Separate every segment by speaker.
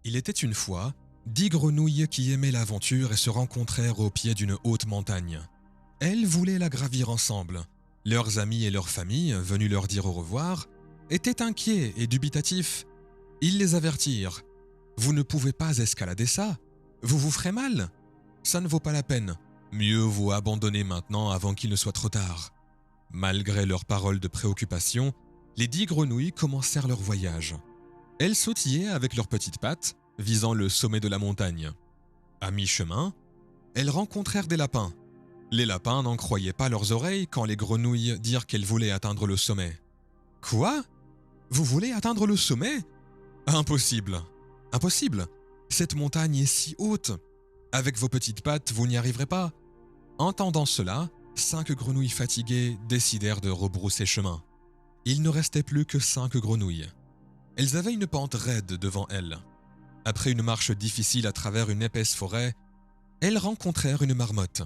Speaker 1: Il était une fois 10 grenouilles qui aimaient l'aventure et se rencontrèrent au pied d'une haute montagne. Elles voulaient la gravir ensemble. Leurs amis et leurs familles, venus leur dire au revoir, étaient inquiets et dubitatifs. Ils les avertirent. « Vous ne pouvez pas escalader ça. Vous vous ferez mal. Ça ne vaut pas la peine. Mieux vaut abandonner maintenant avant qu'il ne soit trop tard. » Malgré leurs paroles de préoccupation, les 10 grenouilles commencèrent leur voyage. Elles sautillaient avec leurs petites pattes, visant le sommet de la montagne. À mi-chemin, elles rencontrèrent des lapins. Les lapins n'en croyaient pas leurs oreilles quand les grenouilles dirent qu'elles voulaient atteindre le sommet. « Quoi ? Vous voulez atteindre le sommet ? Impossible. Impossible. Cette montagne est si haute. Avec vos petites pattes, vous n'y arriverez pas. » Entendant cela, 5 grenouilles fatiguées décidèrent de rebrousser chemin. Il ne restait plus que 5 grenouilles. Elles avaient une pente raide devant elles. Après une marche difficile à travers une épaisse forêt, elles rencontrèrent une marmotte.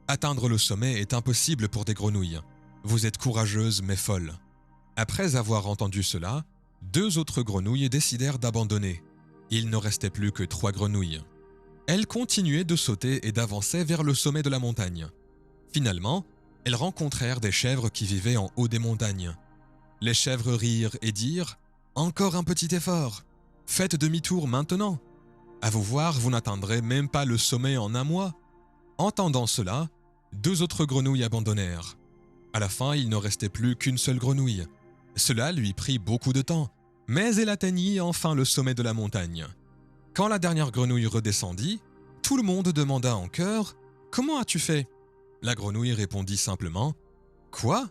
Speaker 1: Atteindre le sommet est impossible pour des grenouilles. Vous êtes courageuses mais folles. Après avoir entendu cela, 2 autres grenouilles décidèrent d'abandonner. Il ne restait plus que 3 grenouilles. Elles continuaient de sauter et d'avancer vers le sommet de la montagne. Finalement, elles rencontrèrent des chèvres qui vivaient en haut des montagnes. Les chèvres rirent et dirent « Encore un petit effort. Faites demi-tour maintenant. À vous voir, vous n'atteindrez même pas le sommet en un mois. » Entendant cela, 2 autres grenouilles abandonnèrent. À la fin, il ne restait plus qu'une seule grenouille. Cela lui prit beaucoup de temps, mais elle atteignit enfin le sommet de la montagne. Quand la dernière grenouille redescendit, tout le monde demanda en chœur « Comment as-tu fait ?» La grenouille répondit simplement « Quoi ?»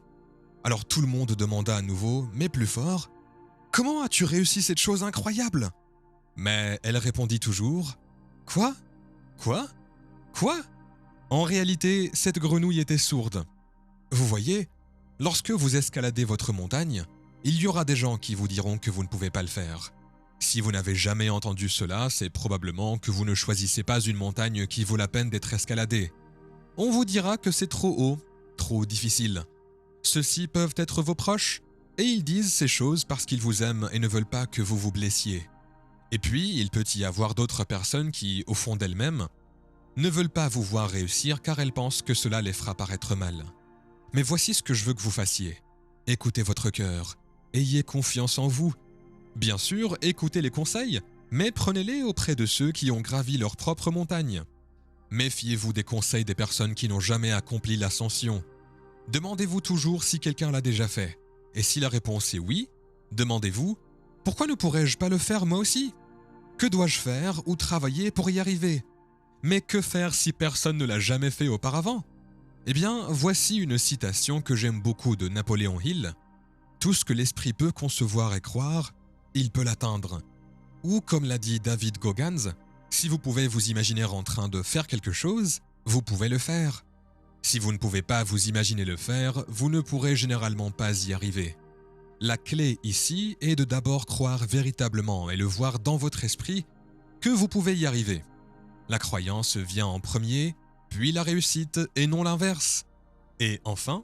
Speaker 1: Alors tout le monde demanda à nouveau, mais plus fort « Comment as-tu réussi cette chose incroyable ?» Mais elle répondit toujours « Quoi ? Quoi ? Quoi ?» En réalité, cette grenouille était sourde. Vous voyez, lorsque vous escaladez votre montagne, il y aura des gens qui vous diront que vous ne pouvez pas le faire. Si vous n'avez jamais entendu cela, c'est probablement que vous ne choisissez pas une montagne qui vaut la peine d'être escaladée. On vous dira que c'est trop haut, trop difficile. Ceux-ci peuvent être vos proches, et ils disent ces choses parce qu'ils vous aiment et ne veulent pas que vous vous blessiez. Et puis, il peut y avoir d'autres personnes qui, au fond d'elles-mêmes, ne veulent pas vous voir réussir car elles pensent que cela les fera paraître mal. Mais voici ce que je veux que vous fassiez. Écoutez votre cœur, ayez confiance en vous. Bien sûr, écoutez les conseils, mais prenez-les auprès de ceux qui ont gravi leur propre montagne. Méfiez-vous des conseils des personnes qui n'ont jamais accompli l'ascension. Demandez-vous toujours si quelqu'un l'a déjà fait. Et si la réponse est oui, demandez-vous « Pourquoi ne pourrais-je pas le faire moi aussi ? Que dois-je faire ou travailler pour y arriver ? Mais que faire si personne ne l'a jamais fait auparavant ?» Eh bien, voici une citation que j'aime beaucoup de Napoléon Hill. « Tout ce que l'esprit peut concevoir et croire, il peut l'atteindre. » Ou comme l'a dit David Goggins, « Si vous pouvez vous imaginer en train de faire quelque chose, vous pouvez le faire. Si vous ne pouvez pas vous imaginer le faire, vous ne pourrez généralement pas y arriver. » La clé ici est de d'abord croire véritablement et le voir dans votre esprit que vous pouvez y arriver. La croyance vient en premier, puis la réussite et non l'inverse. Et enfin,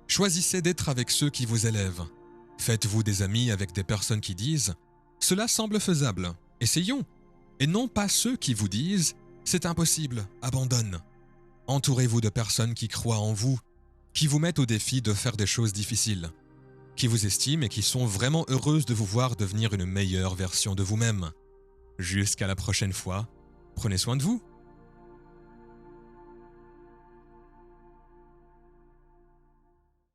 Speaker 1: choisissez d'être avec ceux qui vous élèvent. Faites-vous des amis avec des personnes qui disent « Cela semble faisable, essayons » et non pas ceux qui vous disent « C'est impossible, abandonne ». Entourez-vous de personnes qui croient en vous, qui vous mettent au défi de faire des choses difficiles, qui vous estiment et qui sont vraiment heureuses de vous voir devenir une meilleure version de vous-même. Jusqu'à la prochaine fois, prenez soin de vous.